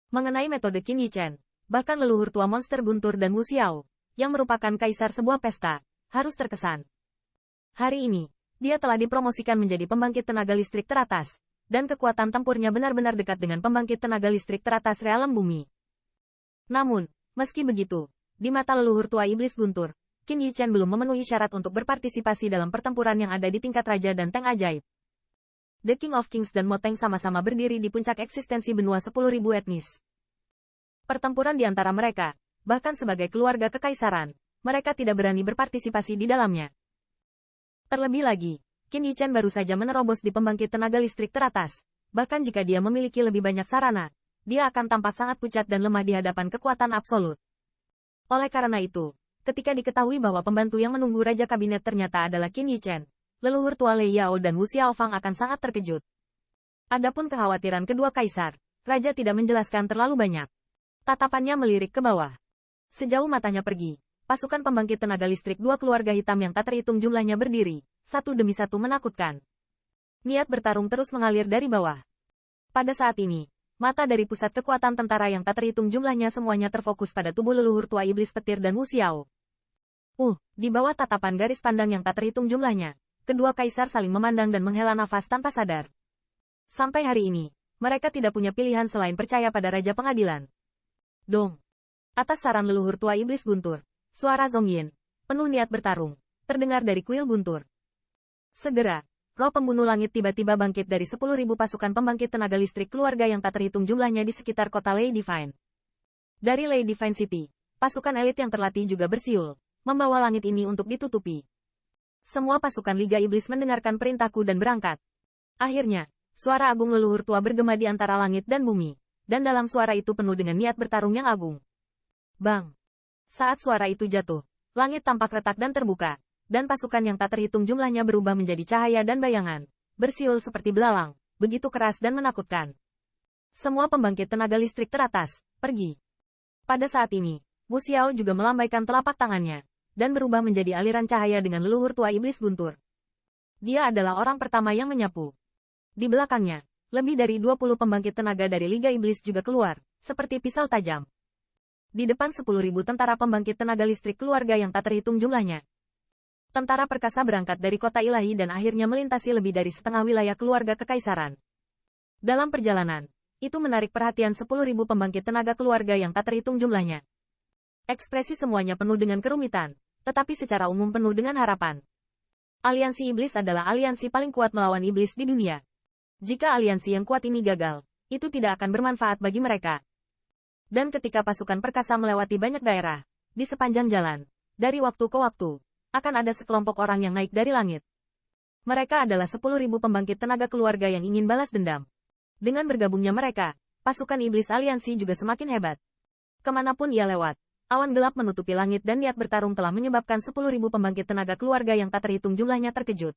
Mengenai metode Qin Yichen, bahkan leluhur tua monster guntur dan Wu Xiao, yang merupakan kaisar sebuah pesta, harus terkesan. Hari ini, dia telah dipromosikan menjadi pembangkit tenaga listrik teratas, dan kekuatan tempurnya benar-benar dekat dengan pembangkit tenaga listrik teratas realem bumi. Namun, meski begitu, di mata leluhur tua iblis guntur, Qin Yichen belum memenuhi syarat untuk berpartisipasi dalam pertempuran yang ada di tingkat raja dan tank ajaib. The King of Kings dan Mo Teng sama-sama berdiri di puncak eksistensi benua 10.000 etnis. Pertempuran di antara mereka, bahkan sebagai keluarga kekaisaran, mereka tidak berani berpartisipasi di dalamnya. Terlebih lagi, Qin Yichen baru saja menerobos di pembangkit tenaga listrik teratas, bahkan jika dia memiliki lebih banyak sarana, dia akan tampak sangat pucat dan lemah di hadapan kekuatan absolut. Oleh karena itu, ketika diketahui bahwa pembantu yang menunggu Raja Kabinet ternyata adalah Qin Yichen, leluhur tua Lei Yao dan Wu Xiaofang akan sangat terkejut. Adapun kekhawatiran kedua kaisar, Raja tidak menjelaskan terlalu banyak. Tatapannya melirik ke bawah. Sejauh matanya pergi, pasukan pembangkit tenaga listrik dua keluarga hitam yang tak terhitung jumlahnya berdiri, satu demi satu menakutkan. Niat bertarung terus mengalir dari bawah. Pada saat ini, mata dari pusat kekuatan tentara yang tak terhitung jumlahnya semuanya terfokus pada tubuh leluhur tua iblis petir dan Wu Xiao. Di bawah tatapan garis pandang yang tak terhitung jumlahnya, kedua kaisar saling memandang dan menghela nafas tanpa sadar. Sampai hari ini, mereka tidak punya pilihan selain percaya pada Raja Pengadilan. Dong. Atas saran leluhur tua iblis guntur, suara Zhongyin, penuh niat bertarung, terdengar dari kuil guntur. Segera, roh pembunuh langit tiba-tiba bangkit dari 10.000 pasukan pembangkit tenaga listrik keluarga yang tak terhitung jumlahnya di sekitar kota Lei Divine. Dari Lei Divine City, pasukan elit yang terlatih juga bersiul, membawa langit ini untuk ditutupi. Semua pasukan Liga Iblis mendengarkan perintahku dan berangkat. Akhirnya, suara agung leluhur tua bergema di antara langit dan bumi, dan dalam suara itu penuh dengan niat bertarung yang agung. Bang! Saat suara itu jatuh, langit tampak retak dan terbuka, dan pasukan yang tak terhitung jumlahnya berubah menjadi cahaya dan bayangan, bersiul seperti belalang, begitu keras dan menakutkan. Semua pembangkit tenaga listrik teratas, pergi. Pada saat ini, Wu Xiao juga melambaikan telapak tangannya, dan berubah menjadi aliran cahaya dengan leluhur tua iblis guntur. Dia adalah orang pertama yang menyapu. Di belakangnya, lebih dari 20 pembangkit tenaga dari Liga Iblis juga keluar, seperti pisau tajam. Di depan 10.000 tentara pembangkit tenaga listrik keluarga yang tak terhitung jumlahnya. Tentara perkasa berangkat dari kota ilahi dan akhirnya melintasi lebih dari setengah wilayah keluarga kekaisaran. Dalam perjalanan, itu menarik perhatian 10.000 pembangkit tenaga keluarga yang tak terhitung jumlahnya. Ekspresi semuanya penuh dengan kerumitan, tetapi secara umum penuh dengan harapan. Aliansi Iblis adalah aliansi paling kuat melawan Iblis di dunia. Jika aliansi yang kuat ini gagal, itu tidak akan bermanfaat bagi mereka. Dan ketika pasukan perkasa melewati banyak daerah, di sepanjang jalan, dari waktu ke waktu, akan ada sekelompok orang yang naik dari langit. Mereka adalah 10.000 pembangkit tenaga keluarga yang ingin balas dendam. Dengan bergabungnya mereka, pasukan iblis aliansi juga semakin hebat. Kemanapun ia lewat, awan gelap menutupi langit dan niat bertarung telah menyebabkan 10.000 pembangkit tenaga keluarga yang tak terhitung jumlahnya terkejut.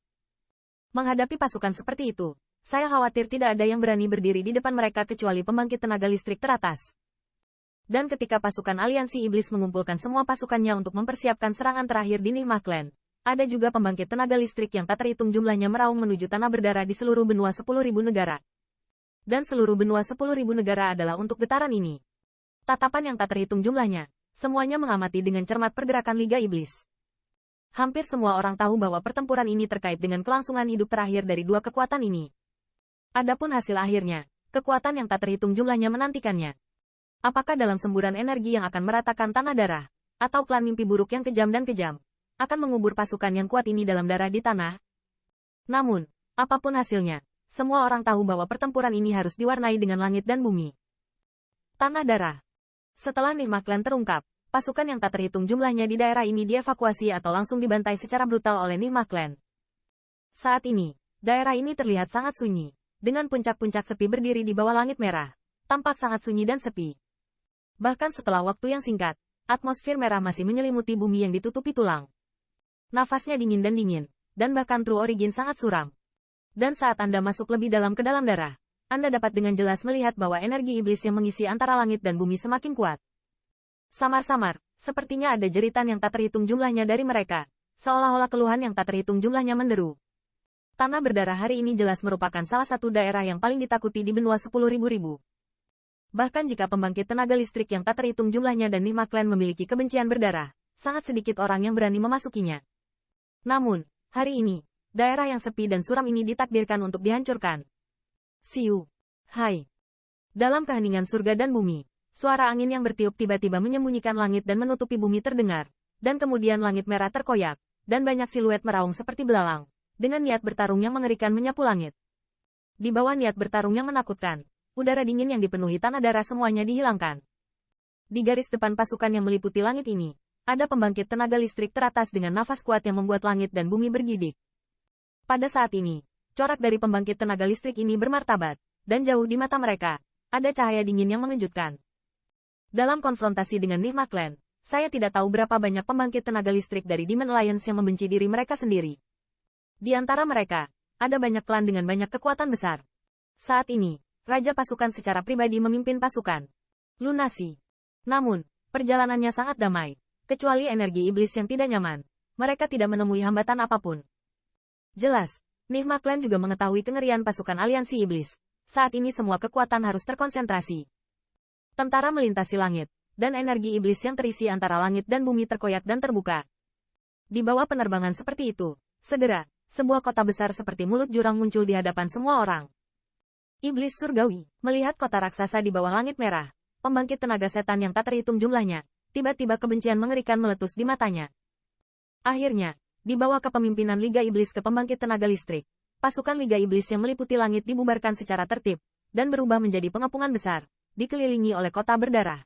Menghadapi pasukan seperti itu, saya khawatir tidak ada yang berani berdiri di depan mereka kecuali pembangkit tenaga listrik teratas. Dan ketika pasukan aliansi iblis mengumpulkan semua pasukannya untuk mempersiapkan serangan terakhir di Nigma Clan, ada juga pembangkit tenaga listrik yang tak terhitung jumlahnya meraung menuju tanah berdarah di seluruh benua 10.000 negara. Dan seluruh benua 10.000 negara adalah untuk getaran ini. Tatapan yang tak terhitung jumlahnya, semuanya mengamati dengan cermat pergerakan Liga Iblis. Hampir semua orang tahu bahwa pertempuran ini terkait dengan kelangsungan hidup terakhir dari dua kekuatan ini. Adapun hasil akhirnya, kekuatan yang tak terhitung jumlahnya menantikannya. Apakah dalam semburan energi yang akan meratakan tanah darah, atau klan mimpi buruk yang kejam dan kejam, akan mengubur pasukan yang kuat ini dalam darah di tanah? Namun, apapun hasilnya, semua orang tahu bahwa pertempuran ini harus diwarnai dengan langit dan bumi. Tanah darah. Setelah Nigma Clan terungkap, pasukan yang tak terhitung jumlahnya di daerah ini dievakuasi atau langsung dibantai secara brutal oleh Nigma Clan. Saat ini, daerah ini terlihat sangat sunyi. Dengan puncak-puncak sepi berdiri di bawah langit merah, tampak sangat sunyi dan sepi. Bahkan setelah waktu yang singkat, atmosfer merah masih menyelimuti bumi yang ditutupi tulang. Nafasnya dingin dan bahkan True Origin sangat suram. Dan saat Anda masuk lebih dalam ke dalam darah, Anda dapat dengan jelas melihat bahwa energi iblis yang mengisi antara langit dan bumi semakin kuat. Samar-samar, sepertinya ada jeritan yang tak terhitung jumlahnya dari mereka, seolah-olah keluhan yang tak terhitung jumlahnya menderu. Tanah berdarah hari ini jelas merupakan salah satu daerah yang paling ditakuti di benua 10.000. Bahkan jika pembangkit tenaga listrik yang tak terhitung jumlahnya dan Nihma Clan memiliki kebencian berdarah, sangat sedikit orang yang berani memasukinya. Namun, hari ini, daerah yang sepi dan suram ini ditakdirkan untuk dihancurkan. Siu. Hai. Dalam keheningan surga dan bumi, suara angin yang bertiup tiba-tiba menyembunyikan langit dan menutupi bumi terdengar, dan kemudian langit merah terkoyak, dan banyak siluet meraung seperti belalang, dengan niat bertarung yang mengerikan menyapu langit. Di bawah niat bertarung yang menakutkan, udara dingin yang dipenuhi tanah darah semuanya dihilangkan. Di garis depan pasukan yang meliputi langit ini, ada pembangkit tenaga listrik teratas dengan nafas kuat yang membuat langit dan bumi bergidik. Pada saat ini, corak dari pembangkit tenaga listrik ini bermartabat, dan jauh di mata mereka, ada cahaya dingin yang mengejutkan. Dalam konfrontasi dengan Nihma Clan, saya tidak tahu berapa banyak pembangkit tenaga listrik dari Demon Alliance yang membenci diri mereka sendiri. Di antara mereka, ada banyak klan dengan banyak kekuatan besar. Saat ini, Raja Pasukan secara pribadi memimpin pasukan lunasi. Namun, perjalanannya sangat damai, kecuali energi iblis yang tidak nyaman. Mereka tidak menemui hambatan apapun. Jelas, Nihma Clan juga mengetahui kengerian pasukan aliansi iblis. Saat ini semua kekuatan harus terkonsentrasi. Tentara melintasi langit, dan energi iblis yang terisi antara langit dan bumi terkoyak dan terbuka. Di bawah penerbangan seperti itu, segera, sebuah kota besar seperti mulut jurang muncul di hadapan semua orang. Iblis surgawi, melihat kota raksasa di bawah langit merah, pembangkit tenaga setan yang tak terhitung jumlahnya, tiba-tiba kebencian mengerikan meletus di matanya. Akhirnya, di bawah kepemimpinan Liga Iblis ke pembangkit tenaga listrik, pasukan Liga Iblis yang meliputi langit dibubarkan secara tertib, dan berubah menjadi pengepungan besar, dikelilingi oleh kota berdarah.